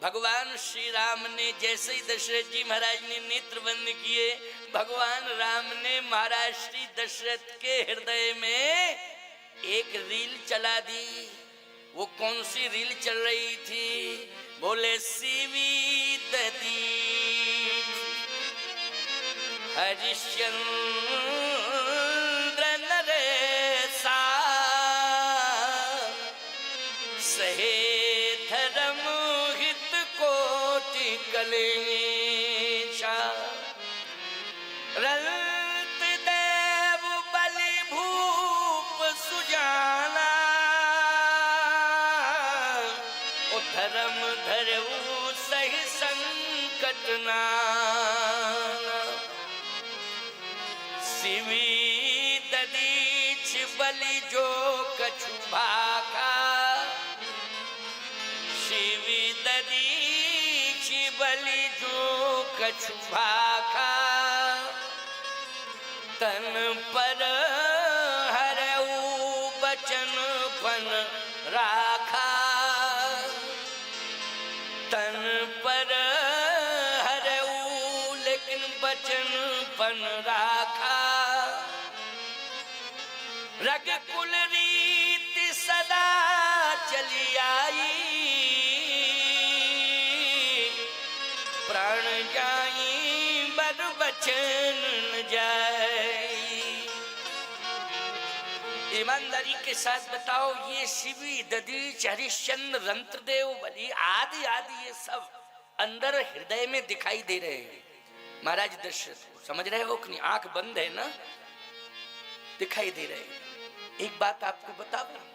भगवान श्री राम ने जैसे ही दशरथ जी महाराज ने नेत्र बंद किए, भगवान राम ने महाराज श्री दशरथ के हृदय में एक रील चला दी। वो कौन सी रील चल रही थी? बोले सीवी ददी हरिश्चंद्र नरेसा सहे धर्म हित कोटि कलेशा रंत देव बलि भूप सुजाना ओ धर्म धरऊ सही संकट नाना सिवी ददीच बलि जो कछु भाका शिवी ददीच बलि जो कछु भाका तन पर हरऊ बचन पन राखा तन पर हरऊ लेकिन बचन पन राखा रघुकुल रीति सदा चली आई प्राण जाई बर बचन न जाए। ईमानदारी के साथ बताओ, ये शिवी ददीच हरिश्चंद्र रंत्रदेव बलि आदि आदि ये सब अंदर हृदय में दिखाई दे रहे हैं महाराज दशरथ को। समझ रहे हो कि नहीं? आंख बंद है ना, दिखाई दे रहे हैं। एक बात आपको बता दूं,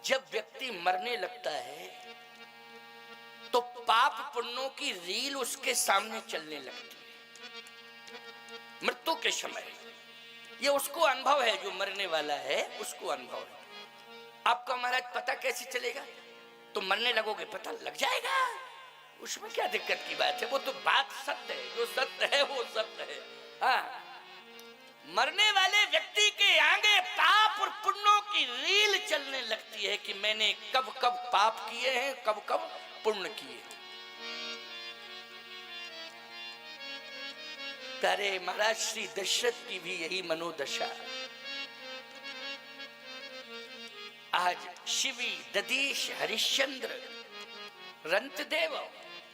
जब व्यक्ति मरने लगता है तो पाप पुण्यों की रील उसके सामने चलने लगती है। मृत्यु के समय ये उसको अनुभव है, जो मरने वाला है उसको अनुभव है। आपका महाराज पता कैसे चलेगा? तो मरने लगोगे पता लग जाएगा, उसमें क्या दिक्कत की बात है? वो तो बात सत्य है, जो सत्य है वो सत्य है। हाँ, मरने वाले व्यक्ति के आगे पाप और पुण्यों की रील चलने लगती है कि मैंने कब कब पाप किए हैं, कब कब पुण्य किए। प्यारे महाराज श्री दशरथ की भी यही मनोदशा। आज शिवी ददीश हरिश्चंद्र रंतदेव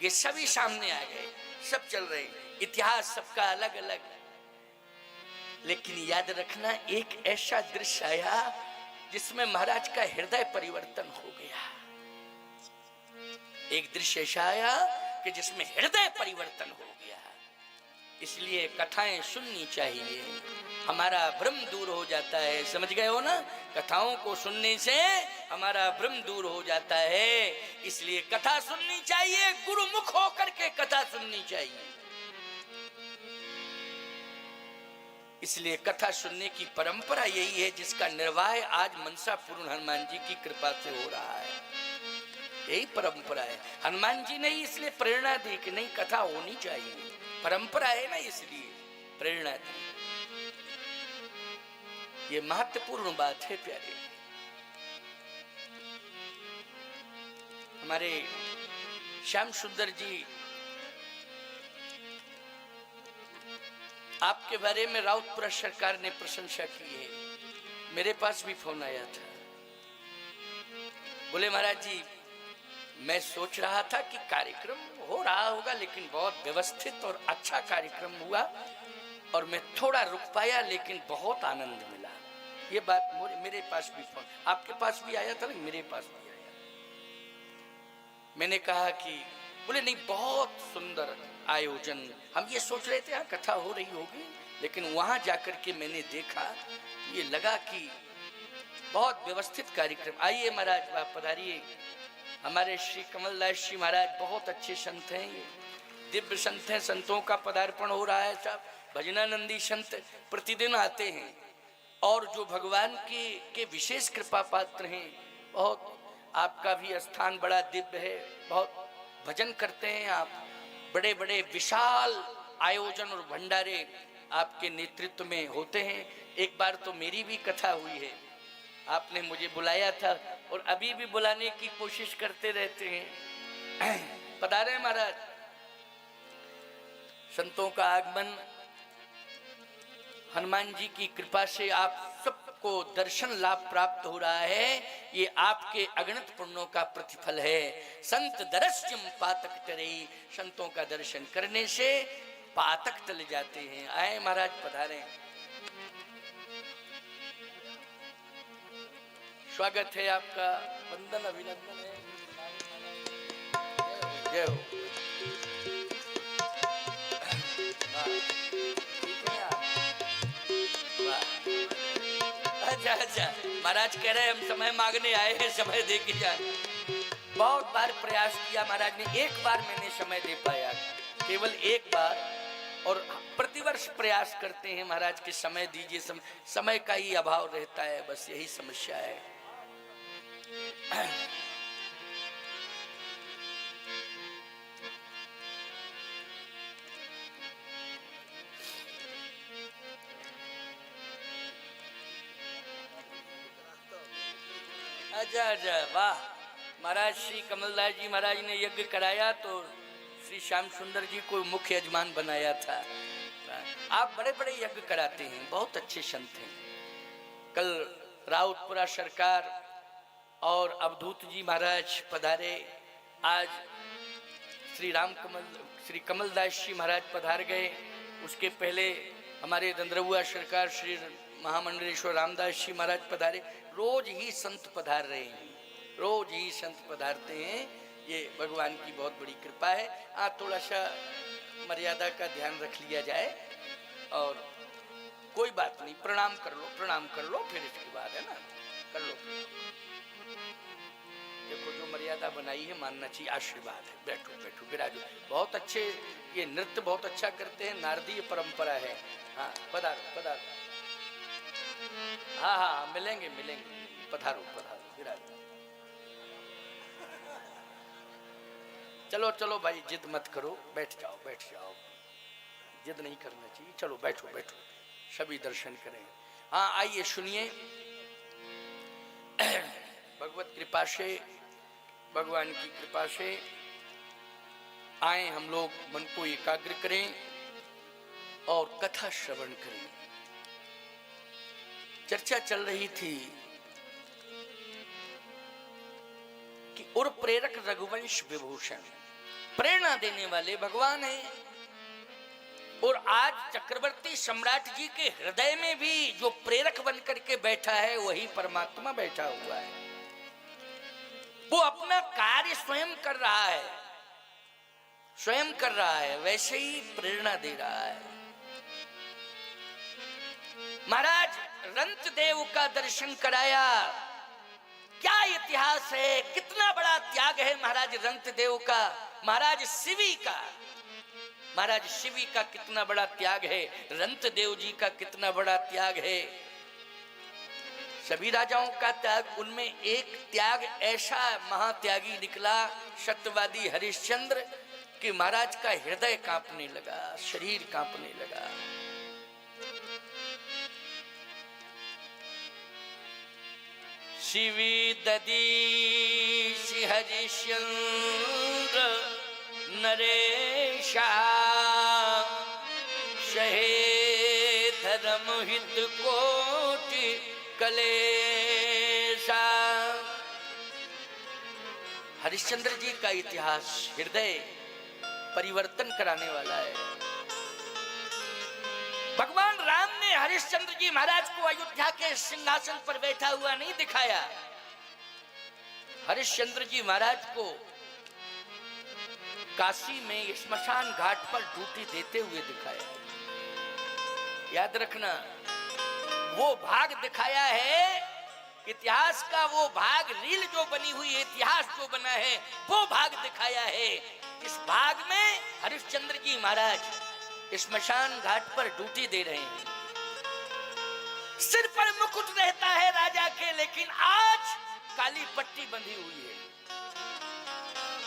ये सभी सामने आ गए, सब चल रहे हैं, इतिहास सबका अलग अलग। लेकिन याद रखना, एक ऐसा दृश्य आया जिसमें महाराज का हृदय परिवर्तन हो गया। एक दृश्य ऐसा आया कि जिसमें हृदय परिवर्तन हो गया। इसलिए कथाएं सुननी चाहिए, हमारा भ्रम दूर हो जाता है। समझ गए हो ना? कथाओं को सुनने से हमारा भ्रम दूर हो जाता है। इसलिए कथा सुननी चाहिए, गुरुमुख होकर के कथा सुननी चाहिए। इसलिए कथा सुनने की परंपरा यही है जिसका निर्वाह आज मनसा पूर्ण हनुमान जी की कृपा से हो रहा है। यही परंपरा है। हनुमान जी ने इसलिए प्रेरणा दी कि नहीं, कथा होनी चाहिए, परंपरा है ना, इसलिए प्रेरणा दी। ये महत्वपूर्ण बात है प्यारे। हमारे श्याम सुंदर जी, आपके बारे में राउतपुरा सरकार ने प्रशंसा की है। मेरे पास भी फोन आया था, बोले महाराज जी मैं सोच रहा था कि कार्यक्रम हो रहा होगा लेकिन बहुत व्यवस्थित और अच्छा कार्यक्रम हुआ और मैं थोड़ा रुक पाया, लेकिन बहुत आनंद मिला। ये बात मेरे पास भी फोन, आपके पास भी आया था ना? मेरे पास भी आया। मैंने कहा कि बोले नहीं, बहुत सुंदर आयोजन। हम ये सोच रहे थे यहाँ कथा हो रही होगी, लेकिन वहां जाकर के मैंने देखा, ये लगा कि बहुत व्यवस्थित कार्यक्रम। आइए महाराज, आप पधारिए। हमारे श्री कमलदास जी महाराज बहुत अच्छे संत हैं, ये दिव्य संत हैं। संतों का पदार्पण हो रहा है साहब। भजनानंदी संत प्रतिदिन आते हैं और जो भगवान के विशेष कृपा पात्र हैं। बहुत आपका भी स्थान बड़ा दिव्य है, बहुत भजन करते हैं आप। बड़े बड़े विशाल आयोजन और भंडारे आपके नेतृत्व में होते हैं। एक बार तो मेरी भी कथा हुई है, आपने मुझे बुलाया था और अभी भी बुलाने की कोशिश करते रहते हैं। पधारे महाराज। संतों का आगमन, हनुमान जी की कृपा से आप सबको दर्शन लाभ प्राप्त हो रहा है। ये आपके अगणित पुण्यों का प्रतिफल है। संत दर्शनम पातक टरे, संतों का दर्शन करने से पातक टल जाते हैं। आए महाराज, पधारे। स्वागत है आपका, वंदन अभिनंदन है। जय हो। अच्छा अच्छा, महाराज कह रहे हैं हम समय मांगने आए हैं, समय दे के जाए। बहुत बार प्रयास किया महाराज ने, एक बार मैंने समय दे पाया, केवल एक बार। और प्रतिवर्ष प्रयास करते हैं महाराज के समय दीजिए, समय का ही अभाव रहता है, बस यही समस्या है। अच्छा अच्छा, वाह महाराज। श्री कमलदास जी महाराज ने यज्ञ कराया तो श्री श्याम सुंदर जी को मुख्य यजमान बनाया था। आप बड़े बड़े यज्ञ कराते हैं, बहुत अच्छे संत हैं। कल राउतपुरा सरकार और अवधूत जी महाराज पधारे। आज श्री कमलदास जी महाराज पधार गए। उसके पहले हमारे रंद्रहुआ सरकार श्री महामंडलेश्वर रामदास जी महाराज पधारे। रोज ही संत पधार रहे हैं, रोज ही संत पधारते हैं। ये भगवान की बहुत बड़ी कृपा है। आज थोड़ा सा मर्यादा का ध्यान रख लिया जाए और कोई बात नहीं, प्रणाम कर लो, प्रणाम कर लो, फिर इसके बाद है ना, कर लो। देखो जो मर्यादा बनाई है मानना चाहिए, आशीर्वाद है। बैठो बैठो, विराजो। बहुत अच्छे, ये नृत्य बहुत अच्छा करते हैं, नारदीय परंपरा है। हाँ पधारो पधारो। हाँ हाँ मिलेंगे मिलेंगे, पधारो पधारो, विराजो। चलो चलो भाई, जिद मत करो, बैठ जाओ बैठ जाओ, जिद नहीं करना चाहिए। चलो बैठो बैठो, सभी दर्शन करें। हाँ आइए सुनिए। भगवत कृपा से, भगवान की कृपा से आए हम लोग, मन को एकाग्र करें और कथा श्रवण करें। चर्चा चल रही थी कि उर प्रेरक रघुवंश विभूषण, प्रेरणा देने वाले भगवान हैं। और आज चक्रवर्ती सम्राट जी के हृदय में भी जो प्रेरक बनकर के बैठा है वही परमात्मा बैठा हुआ है। वो अपना कार्य स्वयं कर रहा है, स्वयं कर रहा है, वैसे ही प्रेरणा दे रहा है। महाराज रंतदेव का दर्शन कराया, क्या इतिहास है, कितना बड़ा त्याग है महाराज रंतदेव का, महाराज शिवी का, महाराज शिवी का कितना बड़ा त्याग है, रंतदेव जी का कितना बड़ा त्याग है। सभी राजाओं का त्याग, उनमें एक त्याग ऐसा महात्यागी निकला, सत्यवादी हरिश्चंद्र, कि महाराज का हृदय कांपने लगा, शरीर कांपने लगा। शिवी ददीश हरिश्चंद्र नरेशा, शहे धर्म हित कोटि कलेशा। हरिश्चंद्र जी का इतिहास हृदय परिवर्तन कराने वाला है। भगवान राम ने हरिश्चंद्र जी महाराज को अयोध्या के सिंहासन पर बैठा हुआ नहीं दिखाया, हरिश्चंद्र जी महाराज को काशी में स्मशान घाट पर ड्यूटी देते हुए दिखाया। याद रखना, वो भाग दिखाया है इतिहास का, वो भाग रील जो बनी हुई है, इतिहास जो बना है वो भाग दिखाया है। इस भाग में हरिश्चंद्र जी महाराज स्मशान घाट पर ड्यूटी दे रहे हैं। सिर पर मुकुट रहता है राजा के, लेकिन आज काली पट्टी बंधी हुई है।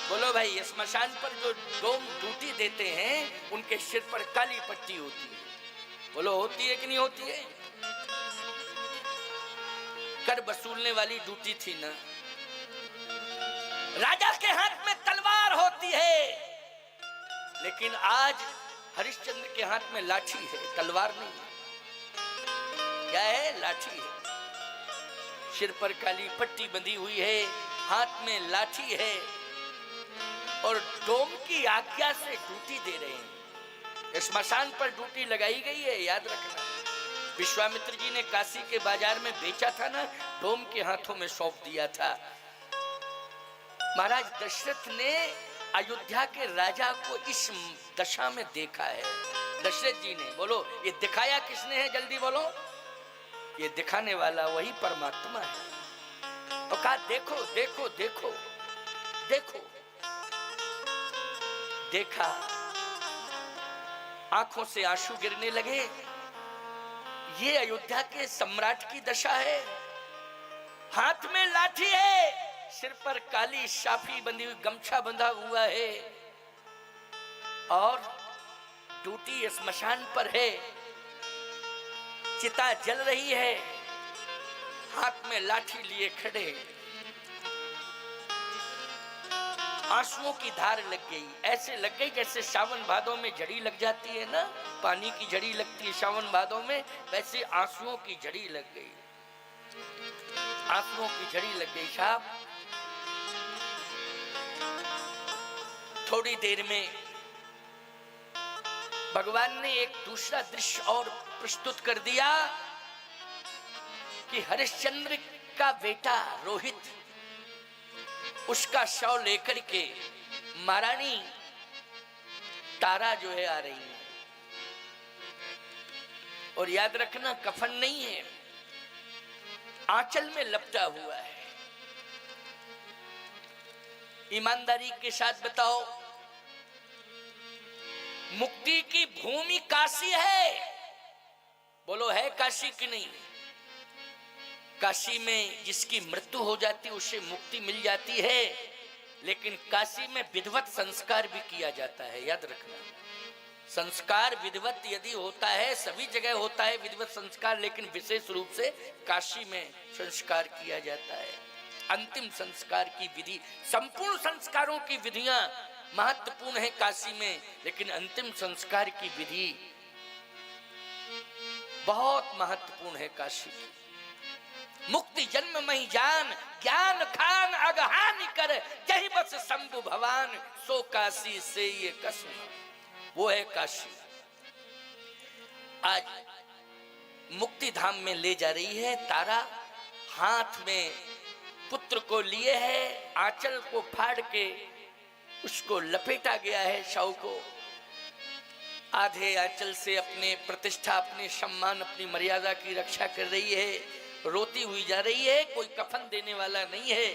बोलो भाई, स्मशान पर जो डोम ड्यूटी देते हैं उनके सिर पर काली पट्टी होती है। बोलो होती है कि नहीं होती है? कर वसूलने वाली ड्यूटी थी ना। राजा के हाथ में तलवार हो लेकिन आज हरिश्चंद्र के हाथ में लाठी है, तलवार नहीं है। क्या है? लाठी है। सिर पर काली पट्टी बंधी हुई है, हाथ में लाठी है और डोम की आज्ञा से ड्यूटी दे रहे हैं। स्मशान पर ड्यूटी लगाई गई है, याद रखना। विश्वामित्र जी ने काशी के बाजार में बेचा था ना, डोम के हाथों में सौंप दिया था। महाराज दशरथ ने अयोध्या के राजा को इस दशा में देखा है। दशरथ जी ने, बोलो ये दिखाया किसने है? जल्दी बोलो। ये दिखाने वाला वही परमात्मा है। और कहा देखो देखो देखो देखो। देखा, आंखों से आंसू गिरने लगे। ये अयोध्या के सम्राट की दशा है। हाथ में लाठी है, सिर पर काली शाफी बंधी हुई, गमछा बंधा हुआ है और ड्यूटी स्मशान पर है। चिता जल रही है, हाथ में लाठी लिए खड़े। आंसुओं की धार लग गई, ऐसे लग गई जैसे सावन भादों में झड़ी लग जाती है ना, पानी की झड़ी लगती है सावन भादों में, वैसे आंसुओं की झड़ी लग गई। आंसुओं की झड़ी लग गई साहब। थोड़ी देर में भगवान ने एक दूसरा दृश्य और प्रस्तुत कर दिया कि हरिश्चंद्र का बेटा रोहित, उसका शव लेकर के महारानी तारा जो है आ रही है। और याद रखना, कफन नहीं है, आंचल में लपटा हुआ है। ईमानदारी के साथ बताओ, मुक्ति की भूमि काशी है। बोलो है काशी की नहीं? काशी में जिसकी मृत्यु हो जाती है उसे मुक्ति मिल जाती है, लेकिन काशी में विधिवत संस्कार भी किया जाता है, याद रखना। संस्कार विधिवत यदि होता है, सभी जगह होता है विधिवत संस्कार, लेकिन विशेष रूप से काशी में संस्कार किया जाता है। अंतिम संस्कार की विधि, संपूर्ण संस्कारों की विधियां महत्वपूर्ण है काशी में, लेकिन अंतिम संस्कार की विधि बहुत महत्वपूर्ण है काशी की। मुक्ति जन्म मही जान, ज्ञान खान अगहानि कर, जही बस शंभु भवान, सो काशी से ये कसम। वो है काशी। आज मुक्ति धाम में ले जा रही है तारा, हाथ में पुत्र को लिए है, आंचल को फाड़ के उसको लपेटा गया है शव को। आधे आंचल से अपने प्रतिष्ठा, अपने सम्मान, अपनी मर्यादा की रक्षा कर रही है, रोती हुई जा रही है। कोई कफन देने वाला नहीं है,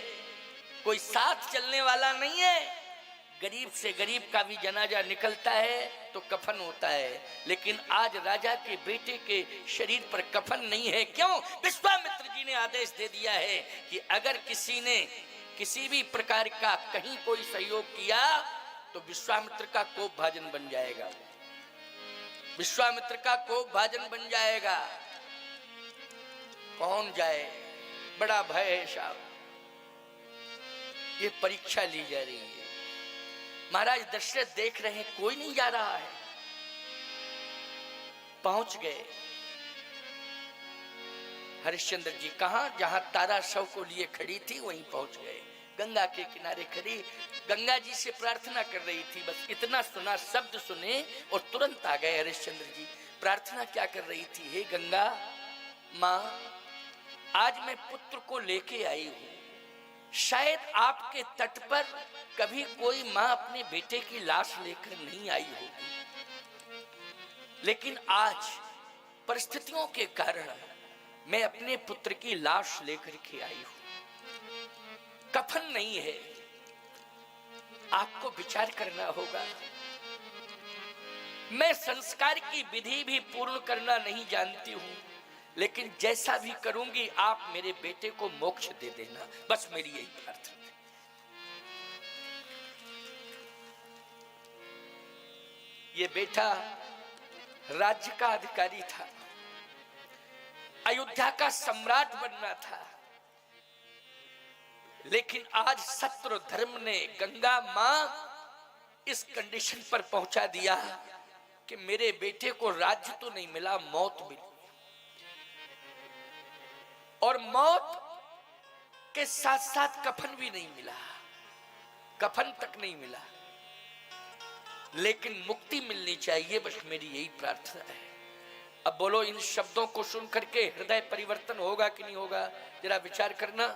कोई साथ चलने वाला नहीं है। गरीब से गरीब का भी जनाजा निकलता है तो कफन होता है, लेकिन आज राजा के बेटे के शरीर पर कफन नहीं है। क्यों? विश्वामित्र जी ने आदेश दे दिया है कि अगर किसी ने किसी भी प्रकार का कहीं कोई सहयोग किया तो विश्वामित्र का कोप भाजन बन जाएगा। विश्वामित्र का कोप भाजन बन जाएगा। कौन जाए? बड़ा भय है साहब। ये परीक्षा ली जा रही है। महाराज दशरथ देख रहे हैं कोई नहीं जा रहा है। पहुंच गए। हरिश्चंद्र जी कहां? जहां तारा शव को लिए खड़ी थी वहीं पहुंच गए। गंगा के किनारे खड़ी गंगा जी से प्रार्थना कर रही थी। बस इतना सुना, शब्द सुने और तुरंत आ गए हरिश्चंद्र जी। प्रार्थना क्या कर रही थी? हे गंगा मां, आज मैं पुत्र को लेके आई हूं। शायद आपके तट पर कभी कोई मां अपने बेटे की लाश लेकर नहीं आई होगी, लेकिन आज परिस्थितियों के कारण मैं अपने पुत्र की लाश लेकर के आई हूं। कफन नहीं है, आपको विचार करना होगा। मैं संस्कार की विधि भी पूर्ण करना नहीं जानती हूं, लेकिन जैसा भी करूंगी आप मेरे बेटे को मोक्ष दे देना, बस मेरी यही प्रार्थना है। ये बेटा राज्य का अधिकारी था, अयोध्या का सम्राट बनना था, लेकिन आज सत्य धर्म ने, गंगा मां इस कंडीशन पर पहुंचा दिया कि मेरे बेटे को राज्य तो नहीं मिला, मौत मिली, और मौत के साथ साथ कफन भी नहीं मिला, कफन तक नहीं मिला, लेकिन मुक्ति मिलनी चाहिए, बस मेरी यही प्रार्थना है। अब बोलो, इन शब्दों को सुन करके हृदय परिवर्तन होगा कि नहीं होगा? जरा विचार करना,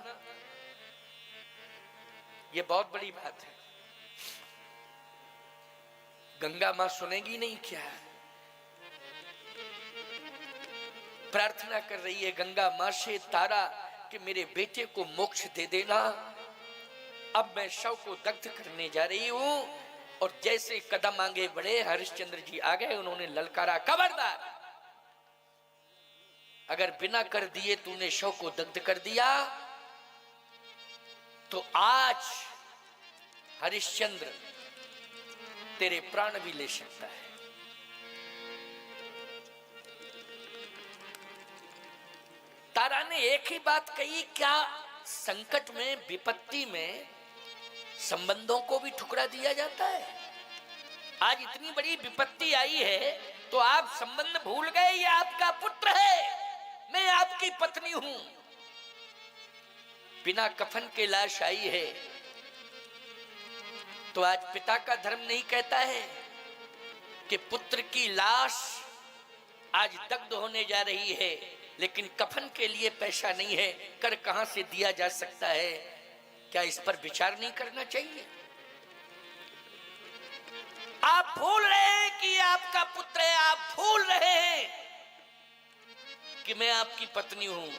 ये बहुत बड़ी बात है। गंगा मां सुनेगी नहीं क्या? प्रार्थना कर रही है गंगा मां से, तारा कि मेरे बेटे को मोक्ष दे देना। अब मैं शव को दग्ध करने जा रही हूं। और जैसे कदम आगे बढ़े, हरिश्चंद्र जी आ गए, उन्होंने ललकारा, खबरदार, अगर बिना कर दिए तूने शव को दग्ध कर दिया तो आज हरिश्चंद्र तेरे प्राण भी ले सकता है। तारा ने एक ही बात कही, क्या संकट में, विपत्ति में संबंधों को भी ठुकरा दिया जाता है? आज इतनी बड़ी विपत्ति आई है तो आप संबंध भूल गए? ये आपका पुत्र है, मैं आपकी पत्नी हूं। बिना कफन के लाश आई है तो आज पिता का धर्म नहीं कहता है कि पुत्र की लाश आज दग्ध होने जा रही है, लेकिन कफन के लिए पैसा नहीं है, कर कहां से दिया जा सकता है? क्या इस पर विचार नहीं करना चाहिए? आप भूल रहे हैं कि आपका पुत्र है, आप भूल रहे हैं कि मैं आपकी पत्नी हूं,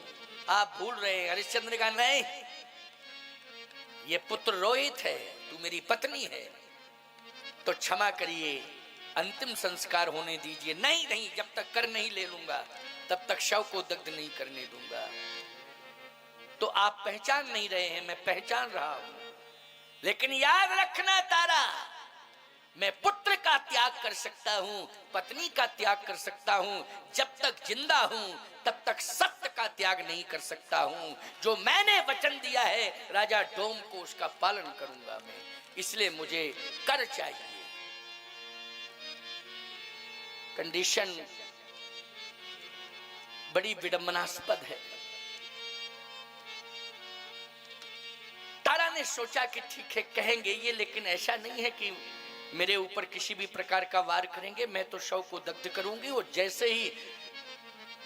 आप भूल रहे हैं। हरिश्चंद्र का नहीं, ये पुत्र रोहित है, तू मेरी पत्नी है, तो क्षमा करिए, अंतिम संस्कार होने दीजिए। नहीं नहीं, जब तक कर नहीं ले लूंगा तब तक शव को दग्ध नहीं करने दूंगा। तो आप पहचान नहीं रहे हैं, मैं पहचान रहा हूं, लेकिन याद रखना तारा, मैं पुत्र का त्याग कर सकता हूं, पत्नी का त्याग कर सकता हूं, जब तक जिंदा हूं तब तक सत्य का त्याग नहीं कर सकता हूं। जो मैंने वचन दिया है राजा डोम को, उसका पालन करूंगा मैं, इसलिए मुझे कर चाहिए। कंडीशन बड़ी विडंबनास्पद है। तारा ने सोचा कि ठीक है, कहेंगे ये, लेकिन ऐसा नहीं है कि मेरे ऊपर किसी भी प्रकार का वार करेंगे, मैं तो शव को दग्ध करूंगी। और जैसे ही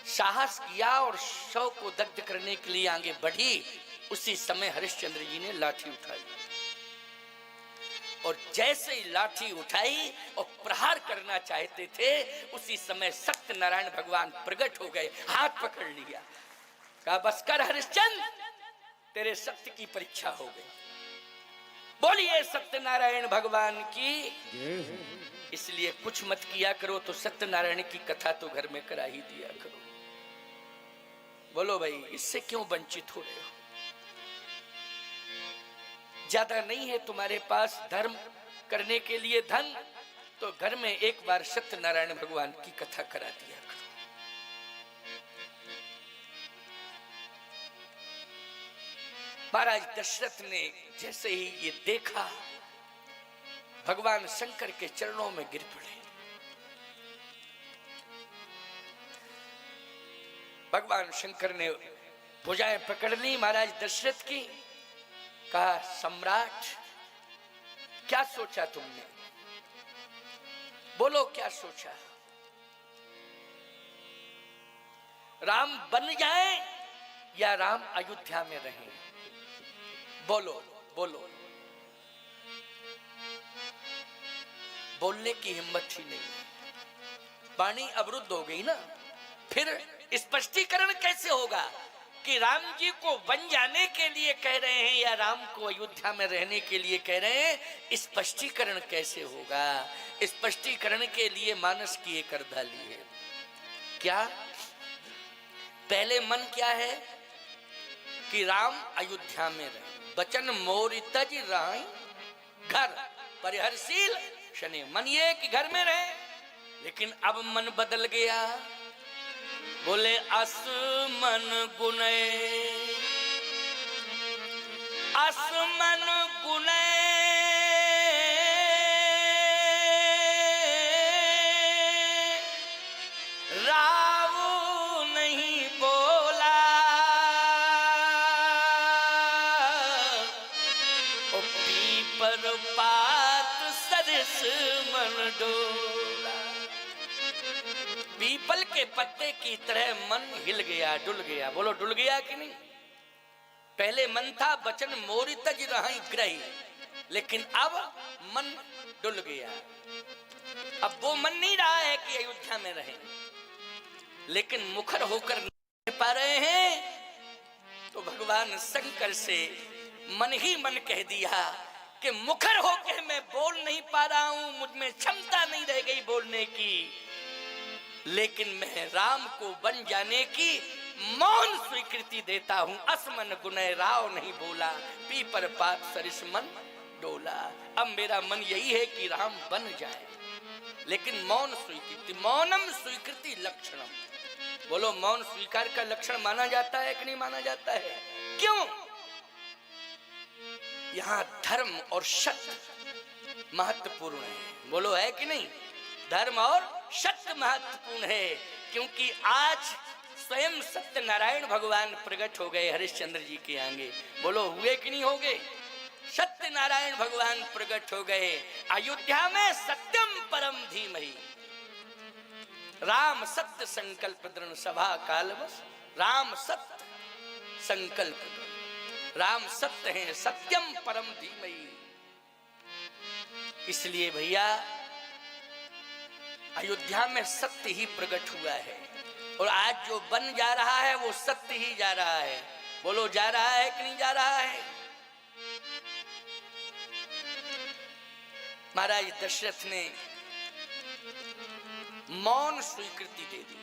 साहस किया और शव को दग्ध करने के लिए आगे बढ़ी, उसी समय हरिश्चंद्र जी ने लाठी उठाई, और जैसे ही लाठी उठाई और प्रहार करना चाहते थे, उसी समय सत्यनारायण भगवान प्रकट हो गए, हाथ पकड़ लिया, कहा बस कर हरिश्चंद्र, तेरे सत्य की परीक्षा हो गई। बोलिए सत्यनारायण भगवान की। इसलिए कुछ मत किया करो तो सत्यनारायण की कथा तो घर में करा ही दिया करो। बोलो भाई, इससे क्यों वंचित हो रहे हो? ज्यादा नहीं है तुम्हारे पास धर्म करने के लिए धन, तो घर में एक बार सत्यनारायण भगवान की कथा करा दिया करो। महाराज दशरथ ने जैसे ही ये देखा, भगवान शंकर के चरणों में गिर पड़े। भगवान शंकर ने भुजाएं पकड़ ली महाराज दशरथ की, कहा सम्राट, क्या सोचा तुमने? बोलो क्या सोचा? राम बन जाए या राम अयोध्या में रहें? बोलो बोलो। बोलने की हिम्मत ही नहीं, वाणी अवरुद्ध हो गई ना। फिर स्पष्टीकरण कैसे होगा कि राम जी को बन जाने के लिए कह रहे हैं या राम को अयोध्या में रहने के लिए कह रहे हैं? स्पष्टीकरण कैसे होगा? स्पष्टीकरण के लिए मानस की एक अर्धाली है। क्या पहले मन क्या है कि राम अयोध्या में रहे, बचन मोर तज राय घर परिहरशील शनि, मन ये कि घर में रहे, लेकिन अब मन बदल गया। बोले असमन गुने, असमन गुने मन डोला। पीपल के पत्ते की तरह मन हिल गया, डुल गया। बोलो डुल गया कि नहीं? पहले मन था बचन मोरी तज रही ग्रही, लेकिन अब मन डुल गया। अब वो मन नहीं रहा है कि अयोध्या में रहे, लेकिन मुखर होकर नहीं पा रहे हैं, तो भगवान शंकर से मन ही मन कह दिया कि मुखर होकर मैं बोल नहीं पा रहा हूं, मुझ में क्षमता नहीं रह गई बोलने की, लेकिन मैं राम को बन जाने की मौन स्वीकृति देता हूं। असमन गुनय राव नहीं बोला, पीपर पात सरिस मन डोला। अब मेरा मन यही है कि राम बन जाए, लेकिन मौन स्वीकृति, मौनम स्वीकृति लक्षणम। बोलो मौन स्वीकार का लक्षण माना जाता है कि नहीं माना जाता है? क्यों? यहां धर्म और सत्य महत्वपूर्ण है। बोलो है कि नहीं? धर्म और सत्य महत्वपूर्ण है, क्योंकि आज स्वयं सत्यनारायण भगवान प्रकट हो गए हरिश्चंद्र जी के आगे। बोलो हुए कि नहीं हो गए? सत्यनारायण भगवान प्रकट हो गए अयोध्या में। सत्यम परम धीमहि, राम सत्य संकल्प दृढ़ सभा कालवश। राम सत्य संकल्प, राम सत्य है, सत्यम परम धीमहि। इसलिए भैया अयोध्या में सत्य ही प्रकट हुआ है, और आज जो बन जा रहा है वो सत्य ही जा रहा है। बोलो जा रहा है कि नहीं जा रहा है? महाराज दशरथ ने मौन स्वीकृति दे दी।